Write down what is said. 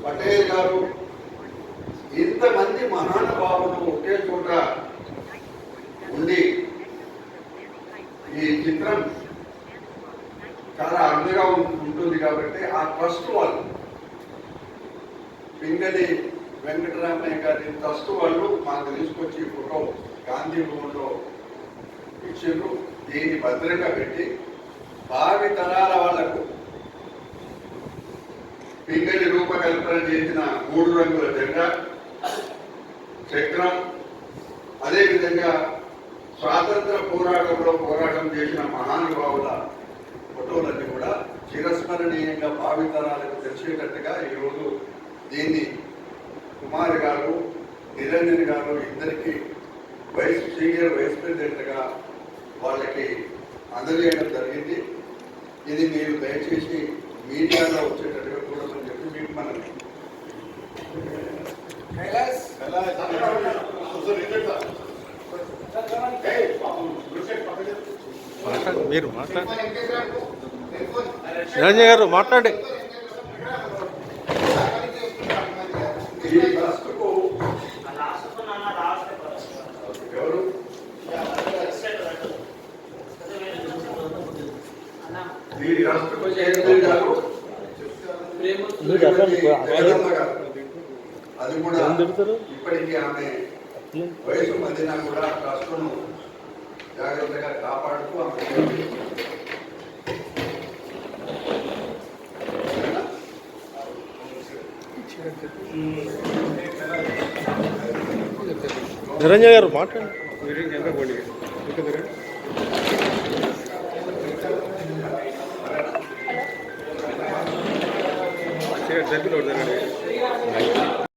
పటేల్ గారు ఇంతమంది మహానుభావులు ఒకే చోట ఉండి ఈ చిత్రం చాలా అందంగా ఉంటుంది కాబట్టి ఆ ట్రస్ట్ వాళ్ళు పింగళి వెంకటరామయ్య గారి ట్రస్ట్ వాళ్ళు మాకు తీసుకొచ్చి ఫోటో గాంధీ భవన్లో ఇచ్చిండ్రు. దీన్ని భద్రంగా పెట్టి భావి తరాల వాళ్లకు పింగళి రూపకల్పన చేసిన 3 రంగుల జెండా చక్రం, అదేవిధంగా స్వాతంత్ర పోరాటంలో పోరాటం చేసిన మహానుభావుల ఫోటోలన్నీ కూడా చిరస్మరణీయంగా భావితరాలకు తెలిసేటట్టుగా ఈరోజు దీన్ని కుమార్ గారు నిరంజన్ గారు ఇద్దరికి సీనియర్ వైస్ ప్రెసిడెంట్గా వాళ్ళకి అందజేయడం జరిగింది. ఇది మీరు దయచేసి మీడియాలో వచ్చేటట్టుగా చూడమని చెప్పి మీకు మనం మీరు మాట్లాడండి, నిరంజన్ గారు మాట్లాడండి. అది కూడా ఇప్పటికీ ఆమె వయసు మధ్యన కూడా ట్రస్టును జాగ్రత్తగా కాపాడుతూ నిరంజన్ గారు మాట్లాడండి. దగ్గర